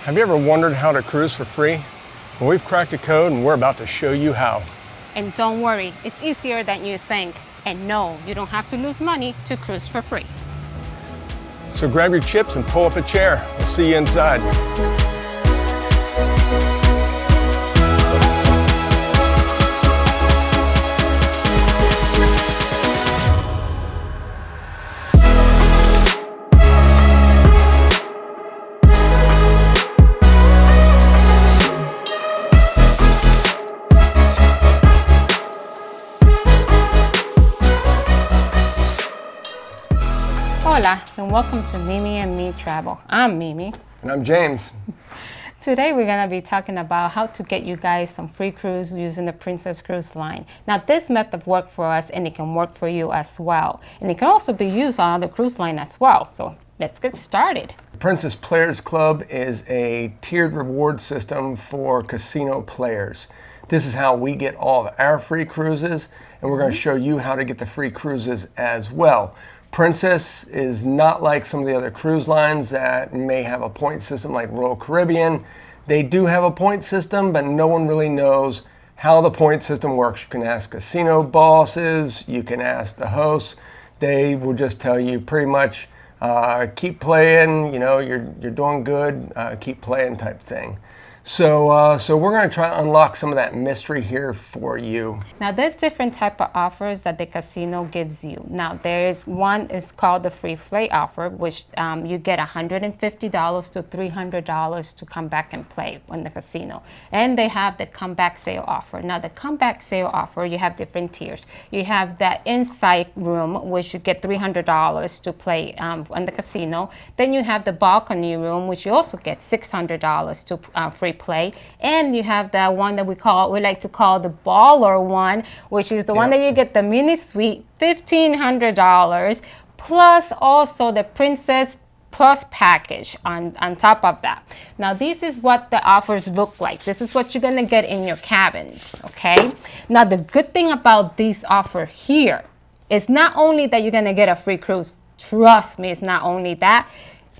Have you ever wondered how to cruise for free? Well, we've cracked a code and we're about to show you how. And don't worry, it's easier than you think. And no, you don't have to lose money to cruise for free. So grab your chips and pull up a chair. We'll see you inside. Hola, and welcome to Mimi and Me Travel. I'm Mimi. And I'm James. Today we're going to be talking about how to get you guys some free cruise using the Princess Cruise line. Now this method worked for us and it can work for you as well. And it can also be used on the cruise line as well. So let's get started. Princess Players Club is a tiered reward system for casino players. This is how we get all of our free cruises, and we're going to show you how to get the free cruises as well. Princess is not like some of the other cruise lines that may have a point system like Royal Caribbean. They do have a point system, but no one really knows how the point system works. You can ask casino bosses, you can ask the hosts. They will just tell you pretty much, keep playing, you know, you're doing good, keep playing type thing. So we're going to try to unlock some of that mystery here for you. Now there's different type of offers that the casino gives you. Now there's one is called the free play offer, which you get $150 to $300 to come back and play in the casino. And they have the comeback sale offer. Now the comeback sale offer, you have different tiers. You have that inside room, which you get $300 to play in the casino. Then you have the balcony room, which you also get $600 to free play, and you have that one that we like to call the baller one, which is the one that you get the mini suite, $1,500, plus also the Princess Plus package on top of that. Now this is what the offers look like. This is what you're gonna get in your cabins, okay? Now the good thing about this offer here is not only that you're gonna get a free cruise, trust me, it's not only that.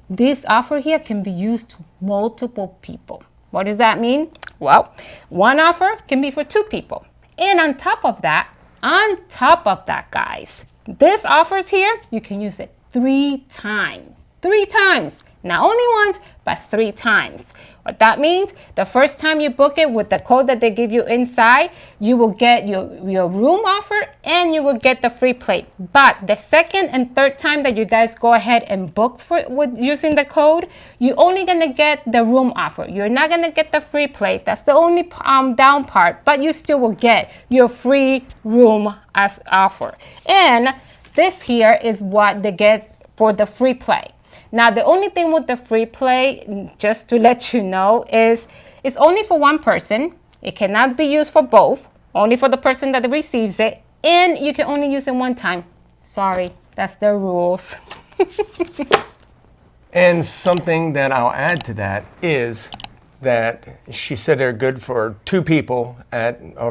This offer here can be used to multiple people. What does that mean? Well, one offer can be for two people. And on top of that, guys, this offers here, you can use it 3 times. 3 times. Not only once, but 3 times. What that means, the first time you book it with the code that they give you inside, you will get your room offer and you will get the free plate. But the second and third time that you guys go ahead and book with using the code, you're only gonna get the room offer. You're not gonna get the free plate. That's the only down part, but you still will get your free room as offer. And this here is what they get for the free play. Now, the only thing with the free play, just to let you know, is it's only for one person. It cannot be used for both, only for the person that receives it, and you can only use it one time. Sorry, that's the rules. And something that I'll add to that is that she said they're good for 2 people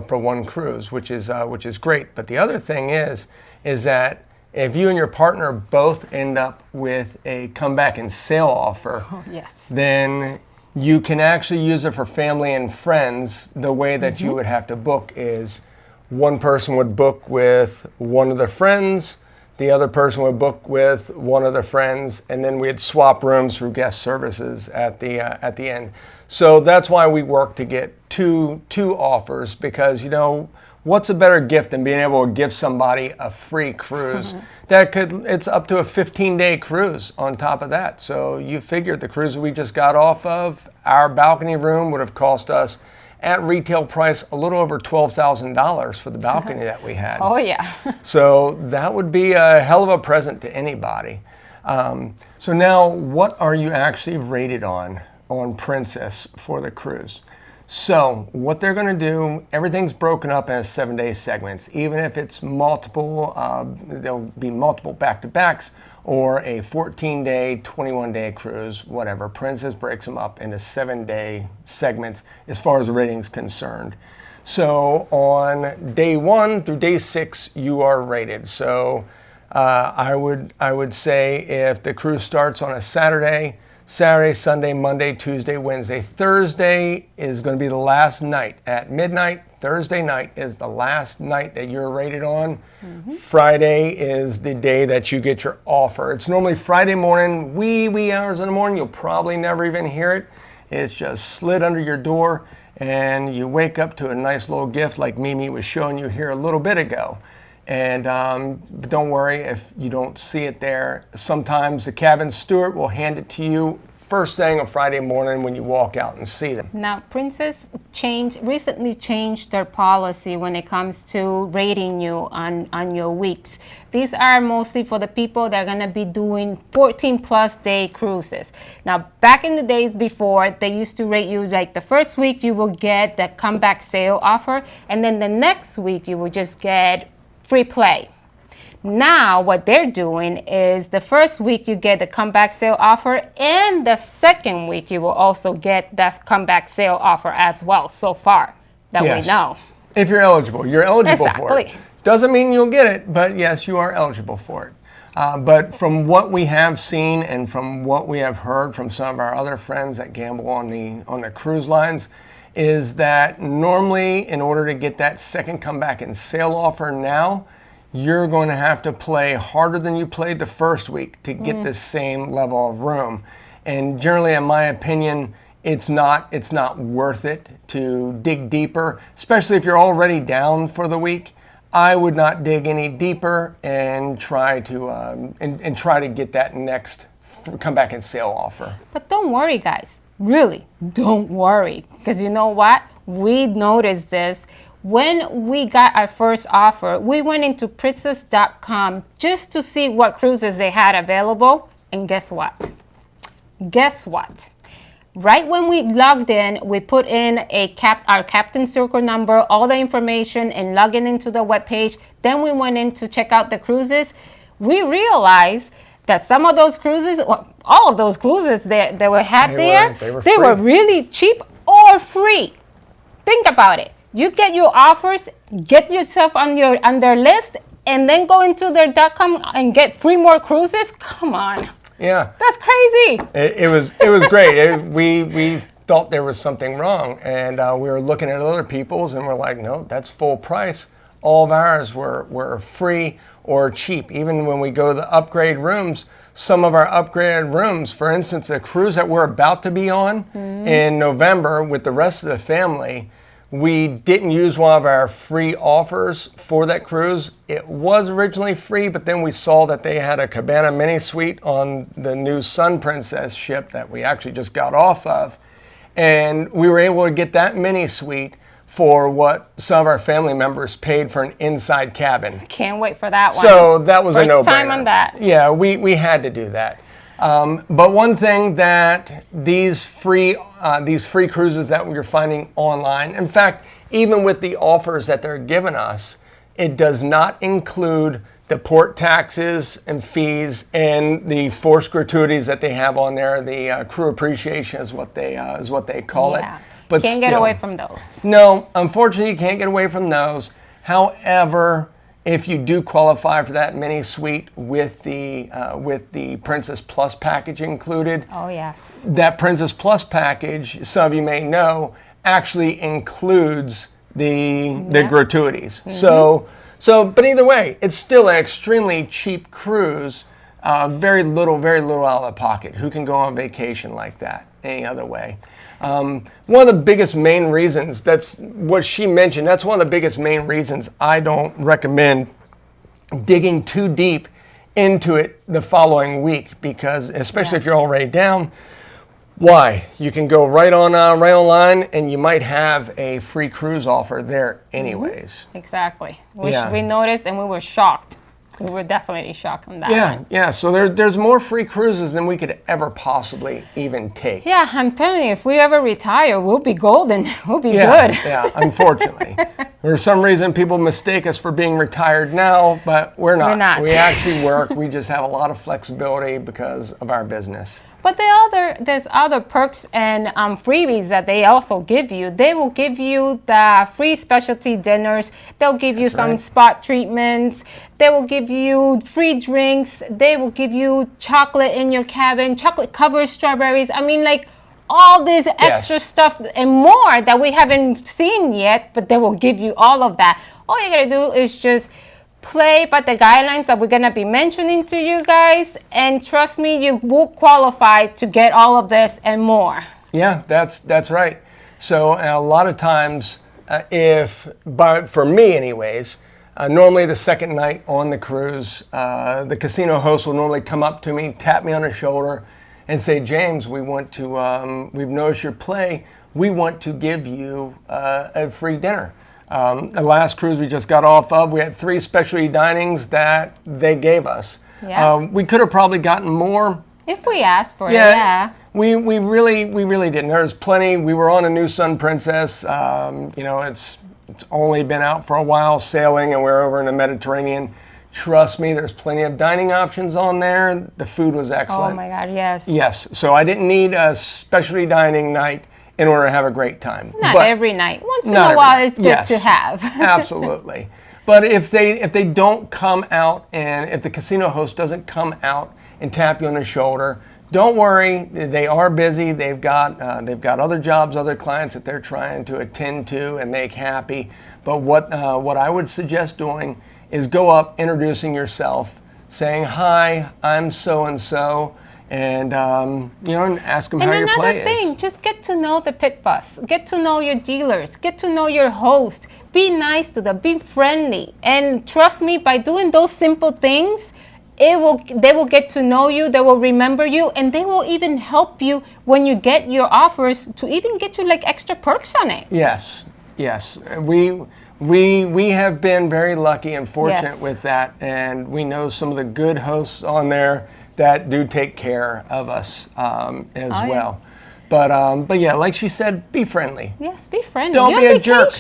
for one cruise, which is great. But the other thing is that if you and your partner both end up with a comeback and sale offer, then you can actually use it for family and friends. The way that you would have to book is one person would book with one of their friends, the other person would book with one of their friends, and then we'd swap rooms through guest services at the end. So that's why we work to get two offers, because you know, what's a better gift than being able to give somebody a free cruise? It's up to a 15-day cruise on top of that. So you figure the cruise we just got off of, our balcony room would have cost us at retail price a little over $12,000 for the balcony that we had. Oh yeah. So that would be a hell of a present to anybody. So now, what are you actually rated on Princess for the cruise? So what they're going to do, everything's broken up as 7-day segments. Even if it's multiple, there'll be multiple back-to-backs or a 14-day, 21-day cruise, whatever. Princess breaks them up into 7-day segments as far as the rating's concerned. So on day 1 through day 6, you are rated. So I would say if the cruise starts on a Saturday, Saturday, Sunday, Monday, Tuesday, Wednesday. Thursday is going to be the last night at midnight. Thursday night is the last night that you're rated on. Friday is the day that you get your offer. It's normally Friday morning, wee hours in the morning. You'll probably never even hear it. It's just slid under your door, and you wake up to a nice little gift like Mimi was showing you here a little bit ago. And don't worry if you don't see it there. Sometimes the cabin steward will hand it to you first thing on Friday morning when you walk out and see them. Now, Princess recently changed their policy when it comes to rating you on your weeks. These are mostly for the people that are going to be doing 14 plus day cruises. Now, back in the days before, they used to rate you like the first week you will get the comeback sale offer, and then the next week you will just get free play. Now what they're doing is the first week you get the comeback sale offer, and the second week you will also get the comeback sale offer as well, so far that we know. If you're eligible for it. Exactly. Doesn't mean you'll get it, but yes, you are eligible for it. But from what we have seen and from what we have heard from some of our other friends that gamble on the cruise lines, is that normally in order to get that second comeback and sale offer now, you're going to have to play harder than you played the first week to get the same level of room. And generally, in my opinion, it's not worth it to dig deeper, especially if you're already down for the week. I would not dig any deeper and try to get that next comeback and sale offer. But don't worry, guys. Really, don't worry, because you know what? We noticed this. When we got our first offer, we went into princess.com just to see what cruises they had available. And guess what? Right when we logged in, we put in our Captain Circle number, all the information, and logging into the webpage. Then we went in to check out the cruises. We realized that some of those cruises, all of those cruises they were really cheap or free. Think about it. You get your offers, get yourself on their list, and then go into their .com and get free more cruises. Come on. Yeah. That's crazy. It was great. We thought there was something wrong, and we were looking at other people's, and we're like, no, that's full price. All of ours were free or cheap. Even when we go to the upgrade rooms, some of our upgraded rooms, for instance, a cruise that we're about to be on in November with the rest of the family, we didn't use one of our free offers for that cruise. It was originally free, but then we saw that they had a Cabana mini suite on the new Sun Princess ship that we actually just got off of. And we were able to get that mini suite for what some of our family members paid for an inside cabin. Can't wait for that one. So that was a no-brainer. First time on that. Yeah, we had to do that. But one thing that these free cruises that we're finding online, in fact, even with the offers that they're giving us, it does not include the port taxes and fees and the forced gratuities that they have on there. The crew appreciation is what they call it. But can't get away from those. No, unfortunately, you can't get away from those. However, if you do qualify for that mini suite with the Princess Plus package included, oh yes, that Princess Plus package, some of you may know, actually includes the gratuities. But either way, it's still an extremely cheap cruise. Very little out of the pocket. Who can go on vacation like that any other way? One of the biggest main reasons, that's what she mentioned, that's one of the biggest main reasons I don't recommend digging too deep into it the following week, because especially if you're already down, why? You can go right online and you might have a free cruise offer there anyways. Exactly. Which we noticed and we were shocked. We were definitely shocked on that one. Yeah. So there's more free cruises than we could ever possibly even take. Yeah, I'm telling you, if we ever retire, we'll be golden. We'll be good. Yeah, unfortunately. For some reason, people mistake us for being retired now, but we're not. We're not. We actually work. We just have a lot of flexibility because of our business. But there's other perks and freebies that they also give you. They will give you the free specialty dinners. They'll give you some spot treatments. They will give you free drinks. They will give you chocolate in your cabin, chocolate covered strawberries. I mean, like all this extra stuff and more that we haven't seen yet, but they will give you all of that. All you gotta do is just play by the guidelines that we're going to be mentioning to you guys, and trust me, you will qualify to get all of this and more. Yeah, that's right. So a lot of times, for me anyways, normally the second night on the cruise, the casino host will normally come up to me, tap me on the shoulder, and say, James, we want to, we've noticed your play, we want to give you a free dinner. The last cruise we just got off of, we had 3 specialty dinings that they gave us. Yeah. We could have probably gotten more. If we asked for it, yeah. We really didn't. There's plenty. We were on a new Sun Princess. It's only been out for a while sailing, and we're over in the Mediterranean. Trust me, there's plenty of dining options on there. The food was excellent. Oh my God, yes. Yes. So I didn't need a specialty dining night in order to have a great time. Not every night. Once in a while, it's good to have. Absolutely. But if they don't come out, and if the casino host doesn't come out and tap you on the shoulder, don't worry. They are busy. They've got other jobs, other clients that they're trying to attend to and make happy. But what I would suggest doing is go up, introducing yourself, saying, hi, I'm so and so. And and ask them how your play is. And another thing, just get to know the pit boss, get to know your dealers, get to know your host. Be nice to them, be friendly, and trust me, by doing those simple things, they will get to know you, they will remember you, and they will even help you when you get your offers to even get you like extra perks on it. Yes. We have been very lucky and fortunate with that, and we know some of the good hosts on there that do take care of us as well. But yeah, like she said, be friendly. Yes, be friendly. Don't be a jerk.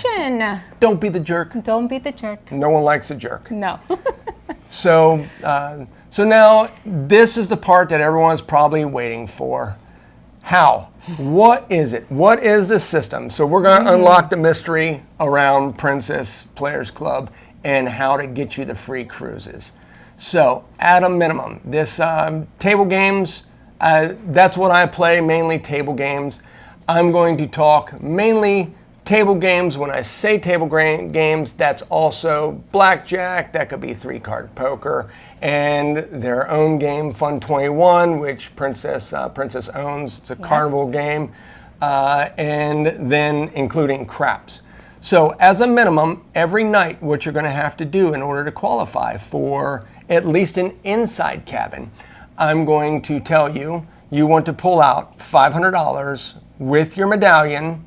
Don't be the jerk. Don't be the jerk. No one likes a jerk. No. So now this is the part that everyone's probably waiting for. How? What is it? What is the system? So we're going to unlock the mystery around Princess Players Club and how to get you the free cruises. So at a minimum, this table games, that's what I play, mainly table games. I'm going to talk mainly table games. When I say table games, that's also blackjack, that could be 3-card poker, and their own game, Fun 21, which Princess owns. It's a carnival game, and then including craps. So as a minimum, every night, what you're going to have to do in order to qualify for at least an inside cabin, I'm going to tell you, you want to pull out $500 with your medallion,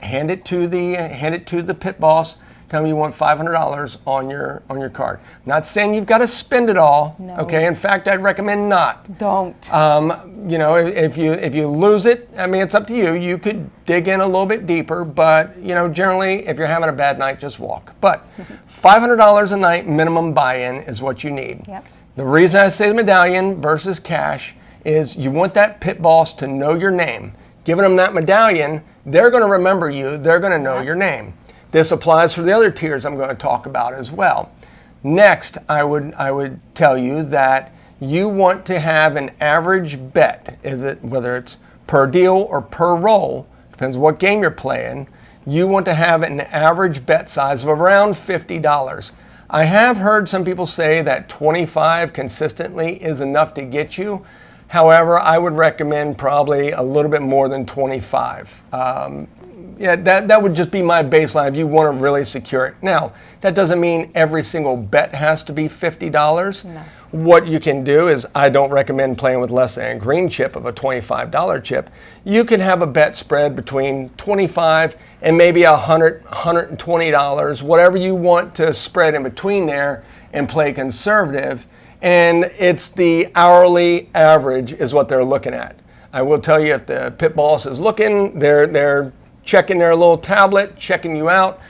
hand it to the pit boss, tell him you want $500 on your card. I'm not saying you've got to spend it all. No. Okay. In fact, I'd recommend not. Don't. If you lose it, I mean, it's up to you. You could dig in a little bit deeper, but generally, if you're having a bad night, just walk. But $500 a night minimum buy-in is what you need. Yep. The reason I say the medallion versus cash is you want that pit boss to know your name. Giving them that medallion, they're going to remember you. They're going to know your name. This applies for the other tiers I'm going to talk about as well. Next, I would tell you that you want to have an average bet. Whether it's per deal or per roll, depends what game you're playing. You want to have an average bet size of around $50. I have heard some people say that 25 consistently is enough to get you. However, I would recommend probably a little bit more than 25. That would just be my baseline if you want to really secure it. Now, that doesn't mean every single bet has to be $50. No. What you can do is, I don't recommend playing with less than a green chip of a $25 chip. You can have a bet spread between $25 and maybe $100, $120, whatever you want to spread in between there and play conservative. And it's the hourly average is what they're looking at. I will tell you, if the pit boss is looking, they're checking their little tablet, checking you out.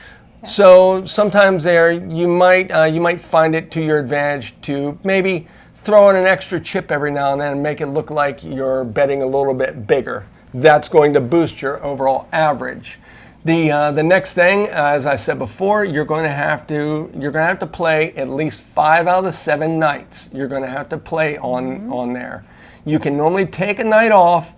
So sometimes there you might find it to your advantage to maybe throw in an extra chip every now and then and make it look like you're betting a little bit bigger. That's going to boost your overall average. The next thing, as I said before, you're going to have to play at least 5 out of the 7 nights. You're going to have to play on there. You can normally take a night off.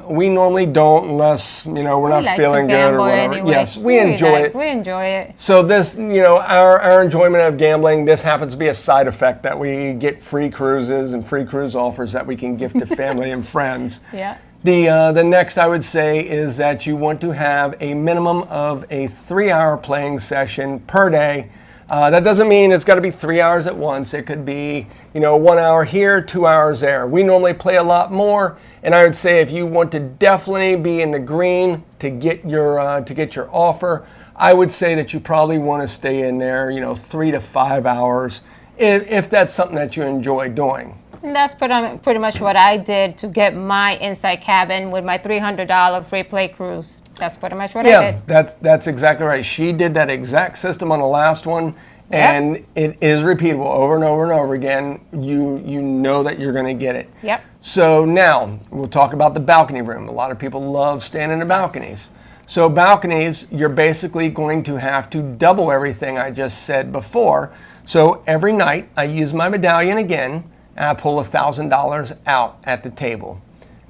We normally don't unless we're not like feeling to good or whatever. anyway. Yes, we enjoy it. We enjoy it. So this, our enjoyment of gambling, this happens to be a side effect that we get free cruises and free cruise offers that we can gift to family and friends. Yeah. The next I would say is that you want to have a minimum of a 3-hour playing session per day. That doesn't mean it's got to be 3 hours at once. It could be 1 hour here, 2 hours there. We normally play a lot more, and I would say if you want to definitely be in the green to get your offer, I would say that you probably want to stay in there 3 to 5 hours if that's something that you enjoy doing. And that's pretty much what I did to get my inside cabin with my $300 free play cruise. That's pretty much what I did. Yeah, that's exactly right. She did that exact system on the last one, and it is repeatable over and over and over again. You know that you're going to get it. Yep. So now we'll talk about the balcony room. A lot of people love staying in the balconies. So balconies, you're basically going to have to double everything I just said before. So every night I use my medallion again, and I pull $1,000 out at the table.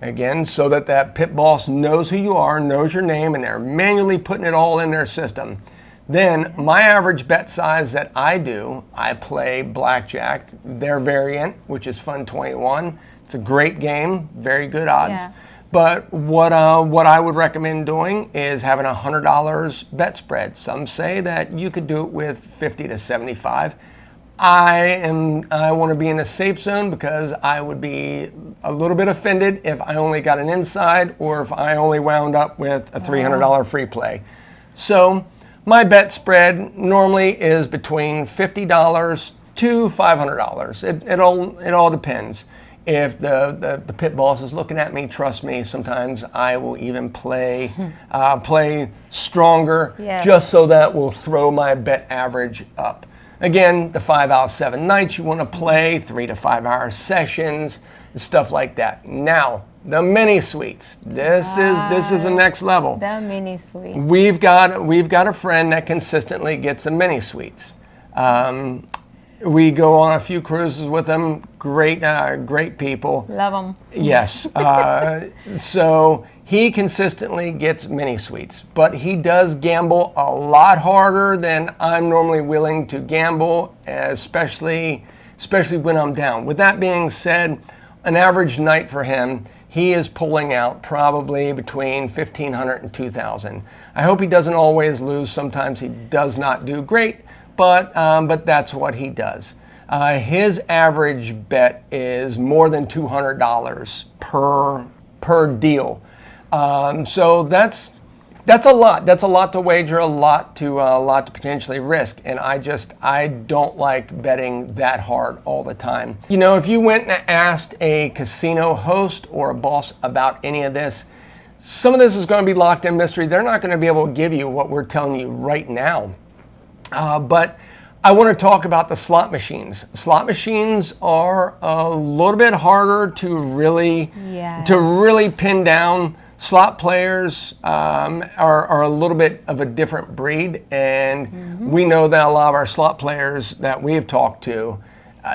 Again, so that pit boss knows who you are, knows your name, and they're manually putting it all in their system. Then my average bet size that I play blackjack, their variant, which is Fun 21. It's a great game, very good odds. Yeah. But what I would recommend doing is having a $100 bet spread. Some say that you could do it with 50 to 75. I want to be in a safe zone because I would be a little bit offended if I only got an inside or if I only wound up with a $300 free play. So my bet spread normally is between $50 to $500. It all depends. If the pit boss is looking at me, trust me, sometimes I will even play stronger just so that will throw my bet average up. Again, the 5 out of 7 nights you want to play, 3 to 5 hour sessions, stuff like that. Now, the mini suites. This is the next level. The mini suite. We've got a friend that consistently gets the mini suites. We go on a few cruises with them. Great people. Love them. Yes. So he consistently gets mini suites, but he does gamble a lot harder than I'm normally willing to gamble, especially when I'm down. With that being said, an average night for him, he is pulling out probably between $1,500 and $2,000. I hope he doesn't always lose. Sometimes he does not do great, but that's what he does. His average bet is more than $200 per deal. So that's a lot. That's a lot to wager, a lot to potentially risk. And I don't like betting that hard all the time. If you went and asked a casino host or a boss about any of this, some of this is going to be locked in mystery. They're not going to be able to give you what we're telling you right now. But I want to talk about the slot machines. Slot machines are a little bit harder to really pin down. Slot players are a little bit of a different breed, and we know that a lot of our slot players that we've talked to,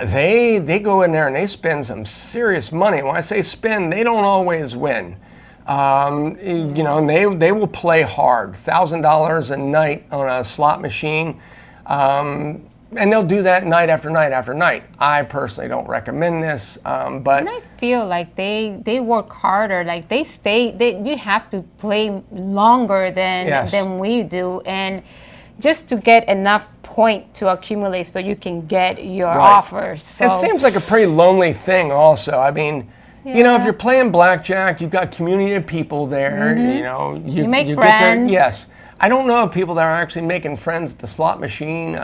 they go in there and they spend some serious money. When I say spend, they don't always win. And they will play hard, $1,000 a night on a slot machine. And they'll do that night after night after night. I personally don't recommend this, but and I feel like they work harder. Like you have to play longer than we do, and just to get enough point to accumulate so you can get your offers. So. It seems like a pretty lonely thing. Also, I mean. If you're playing blackjack, you've got community of people there. You make you friends. Yes. I don't know of people that are actually making friends at the slot machine.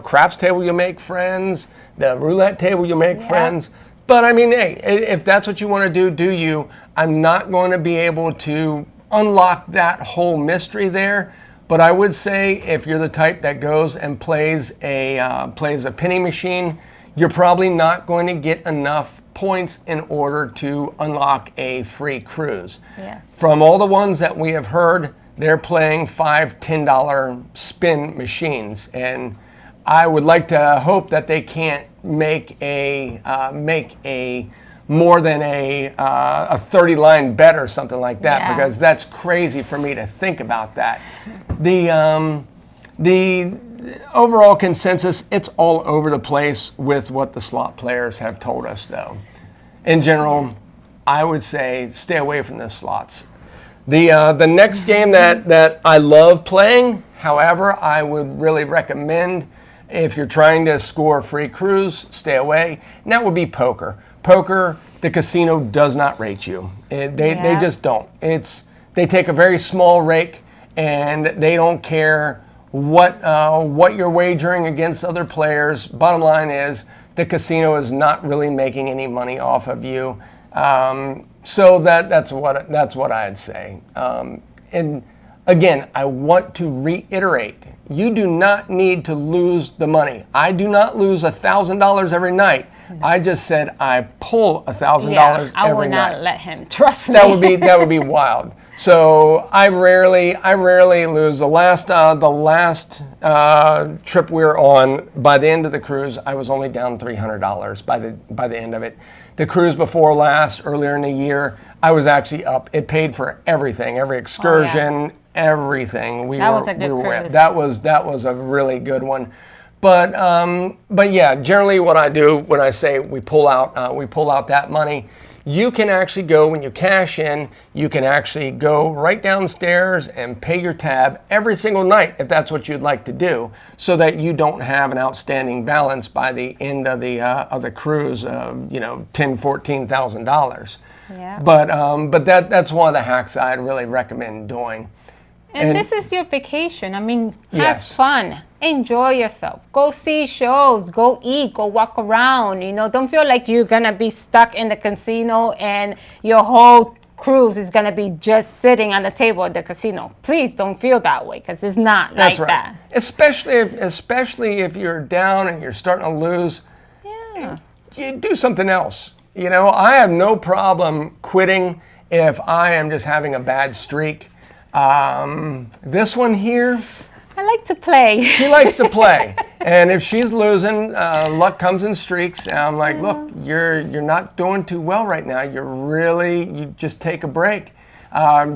Craps table, you make friends. The roulette table, you make friends. But I mean, hey, if that's what you want to do you. I'm not going to be able to unlock that whole mystery there. But I would say if you're the type that goes and plays a penny machine, you're probably not going to get enough points in order to unlock a free cruise. Yes. From all the ones that we have heard, they're playing $5, $10 spin machines, and I would like to hope that they can't make a more than a 30-line bet or something like that, Yeah. because that's crazy for me to think about that. The overall consensus, it's all over the place with what the slot players have told us, though. In general, I would say stay away from the slots. The next game that I love playing, however, I would really recommend if you're trying to score a free cruise, stay away, and that would be poker. Poker, the casino does not rate you. They just don't. They take a very small rake, and they don't care what you're wagering against other players. Bottom line is the casino is not really making any money off of you. So that's what I'd say. And again, I want to reiterate, you do not need to lose the money. I do not lose $1,000 every night. I just said I pull $1,000 every night. I would not let him. Trust me. That would be wild. So I rarely lose. The last trip we were on, by the end of the cruise, I was only down $300 by the end of it. The cruise before last, earlier in the year, I was actually up. It paid for everything, every excursion, everything. That was a good cruise. That was a really good one. But yeah, generally what I do when I say we pull out that money, you can actually go, when you cash in, you can actually go right downstairs and pay your tab every single night if that's what you'd like to do, so that you don't have an outstanding balance by the end of the cruise of $10,000-$14,000. Yeah. But that's one of the hacks I'd really recommend doing. And this is your vacation. I mean, have Yes. fun. Enjoy yourself. Go see shows. Go eat. Go walk around. Don't feel like you're going to be stuck in the casino and your whole cruise is going to be just sitting on the table at the casino. Please don't feel that way, because it's not That's like right. that. Especially if you're down and you're starting to lose, Yeah. you do something else. I have no problem quitting if I am just having a bad streak. This one here, I like to play. she likes to play, and if she's losing, luck comes in streaks. And I'm like, look, you're not doing too well right now. You just take a break.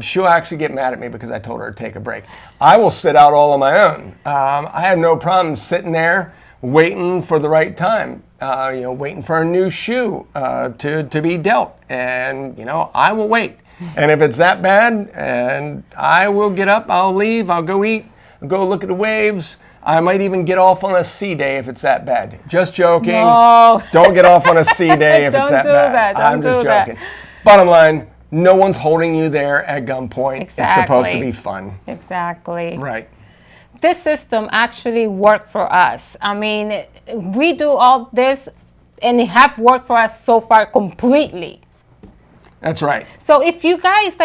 She'll actually get mad at me because I told her to take a break. I will sit out all on my own. I have no problem sitting there waiting for the right time. Waiting for a new shoe to be dealt, and I will wait. And if it's that bad, and I will get up, I'll leave, I'll go eat, go look at the waves. I might even get off on a C day if it's that bad. Just joking. No. Don't get off on a C day if it's that bad. I'm just joking. Bottom line, no one's holding you there at gunpoint. Exactly. It's supposed to be fun. Exactly. Right. This system actually worked for us. I mean, we do all this and it have worked for us so far completely. That's right. So if you guys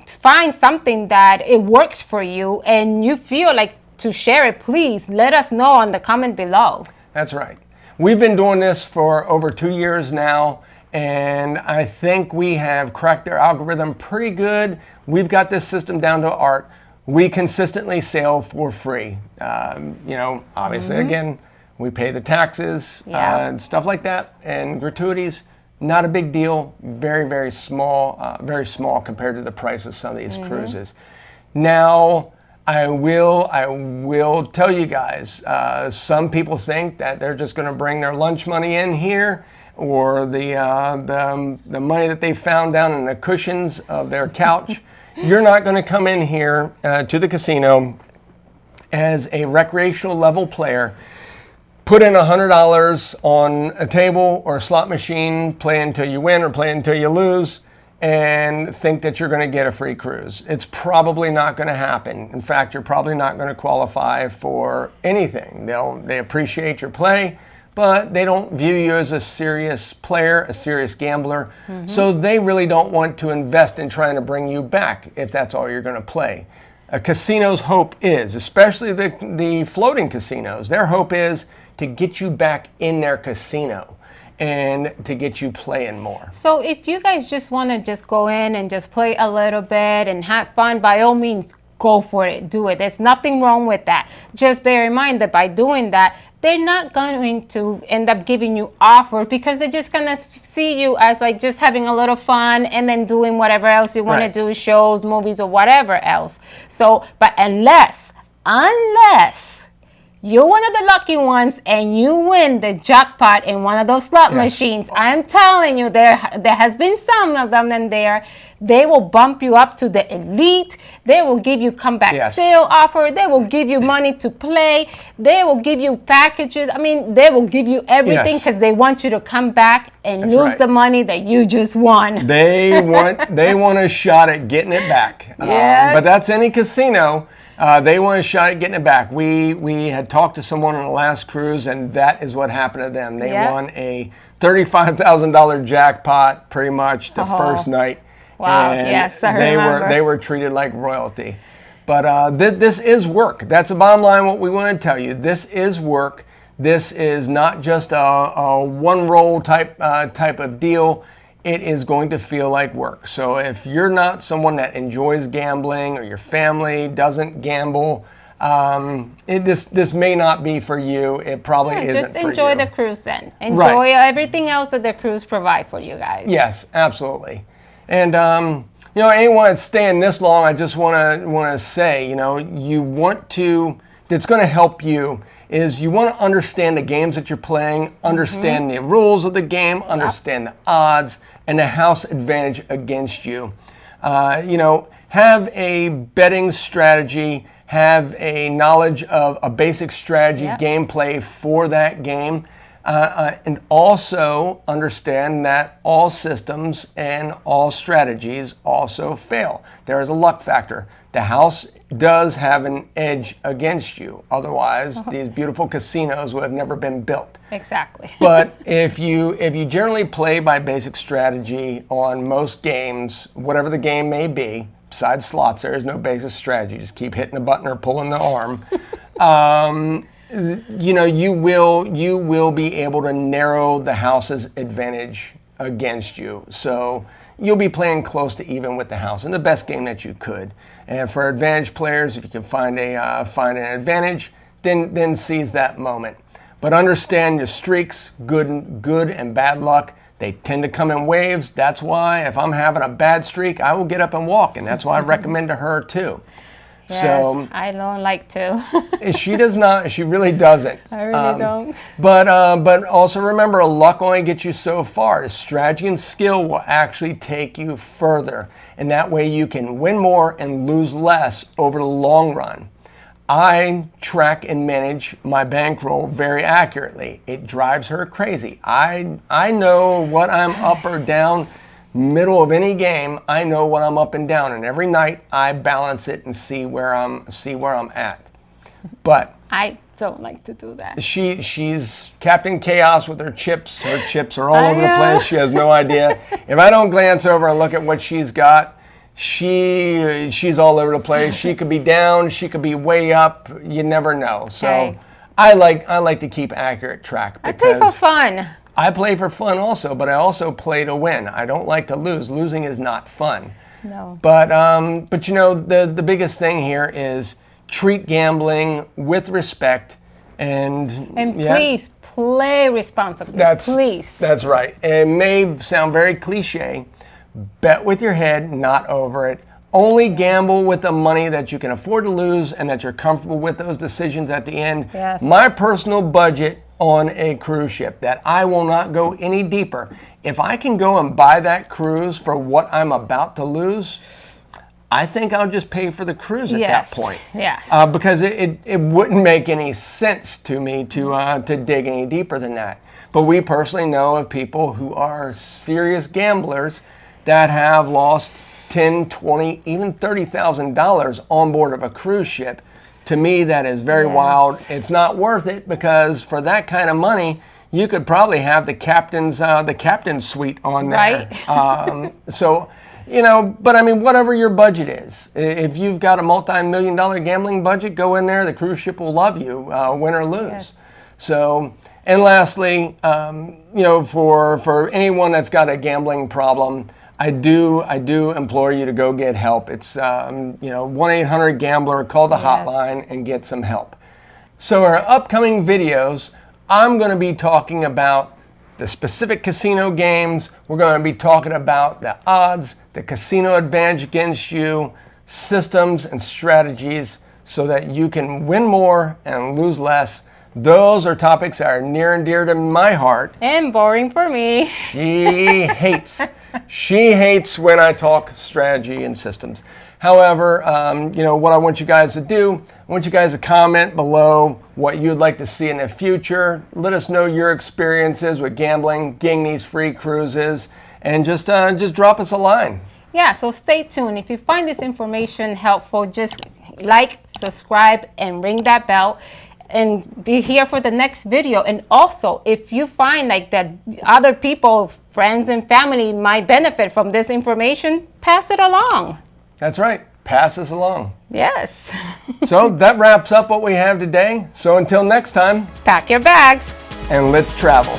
find something that it works for you and you feel like to share it, please let us know on the comment below. That's right. We've been doing this for over 2 years now, and I think we have cracked their algorithm pretty good. We've got this system down to art. We consistently sail for free. Obviously, again, we pay the taxes and stuff like that, and gratuities. Not a big deal. Very, very small compared to the price of some of these cruises. Now, I will tell you guys, some people think that they're just going to bring their lunch money in here, or the money that they found down in the cushions of their couch. You're not going to come in here to the casino as a recreational level player, put in $100 on a table or a slot machine, play until you win or play until you lose, and think that you're going to get a free cruise. It's probably not going to happen. In fact, you're probably not going to qualify for anything. They appreciate your play, but they don't view you as a serious player, a serious gambler. So they really don't want to invest in trying to bring you back if that's all you're going to play. a casino's hope is, especially the floating casinos, their hope is to get you back in their casino and to get you playing more. So if you guys just want to just go in and just play a little bit and have fun, by all means, go for it, do it. There's nothing wrong with that. Just bear in mind that by doing that, they're not going to end up giving you offers because they're just going to see you as like just having a little fun and then doing whatever else you want to do, shows, movies, or whatever else. So, but unless you're one of the lucky ones and you win the jackpot in one of those slot machines, I'm telling you, there has been some of them in there. They will bump you up to the elite. They will give you comeback sale offer. They will give you money to play. They will give you packages. I mean, they will give you everything because they want you to come back and lose the money that you just won. They want a shot at getting it back. But that's any casino. They want a shot at getting it back. We had talked to someone on the last cruise, and that is what happened to them. They won a $35,000 jackpot pretty much the first night. Wow, and yes, I remember. They were treated like royalty. But this is work. That's the bottom line, what we want to tell you. This is work. This is not just a one-roll type of deal. It is going to feel like work. So if you're not someone that enjoys gambling or your family doesn't gamble, this may not be for you. It probably isn't for you. Just enjoy the cruise then. Enjoy everything else that the cruise provide for you guys. Yes, absolutely. And anyone that's staying this long, I just want to say, you want to. That's going to help you. Is you want to understand the games that you're playing, understand the rules of the game, understand the odds, and the house advantage against you. Have a betting strategy, have a knowledge of a basic strategy, gameplay for that game, and also understand that all systems and all strategies also fail. There is a luck factor. The house does have an edge against you. Otherwise, these beautiful casinos would have never been built. Exactly. But if you generally play by basic strategy on most games, whatever the game may be, besides slots, there is no basic strategy. Just keep hitting the button or pulling the arm. You will be able to narrow the house's advantage against you. So you'll be playing close to even with the house in the best game that you could. And for advantage players, if you can find an advantage, then seize that moment. But understand your streaks, good and bad luck, they tend to come in waves. That's why if I'm having a bad streak, I will get up and walk, and that's why I recommend to her too. Yes, so I don't like to. She does not. She really doesn't. I really don't. But also remember, luck only gets you so far. Strategy and skill will actually take you further, and that way you can win more and lose less over the long run. I track and manage my bankroll very accurately. It drives her crazy. I know what I'm up or down. Middle of any game, I know what I'm up and down, and every night I balance it and see where I'm at. But I don't like to do that. She's Captain Chaos with her chips. Her chips are all over the place. She has no idea. If I don't glance over and look at what she's got, she's all over the place. She could be down. She could be way up. You never know. So I like to keep accurate track because I play for fun. I play for fun also, but I also play to win. I don't like to lose. Losing is not fun. No. But the biggest thing here is treat gambling with respect and please play responsibly. Please. That's right. It may sound very cliche. Bet with your head, not over it. Only gamble with the money that you can afford to lose and that you're comfortable with those decisions at the end. Yes. My personal budget on a cruise ship that I will not go any deeper. If I can go and buy that cruise for what I'm about to lose, I think I'll just pay for the cruise at that point. Yes. Because it wouldn't make any sense to me to dig any deeper than that. But we personally know of people who are serious gamblers that have lost $10, $20, even $30,000 on board of a cruise ship. To me, that is very wild. It's not worth it because for that kind of money, you could probably have the captain's suite on there. Right. So But I mean, whatever your budget is, if you've got a multi-million-dollar gambling budget, go in there. The cruise ship will love you, win or lose. Yes. So, and lastly, for anyone that's got a gambling problem, I do implore you to go get help. It's 1-800-GAMBLER. Call the hotline and get some help. So, in our upcoming videos, I'm going to be talking about the specific casino games. We're going to be talking about the odds, the casino advantage against you, systems and strategies so that you can win more and lose less. Those are topics that are near and dear to my heart. And boring for me. She hates when I talk strategy and systems. However, what I want you guys to do, I want you guys to comment below what you'd like to see in the future. Let us know your experiences with gambling, getting these free cruises, and just drop us a line. Yeah, so stay tuned. If you find this information helpful, just like, subscribe, and ring that bell. And be here for the next video. And also, if you find like that other people, friends and family might benefit from this information, pass it along. That's right. Pass us along. Yes. So that wraps up what we have today. So until next time, Pack your bags. and let's travel.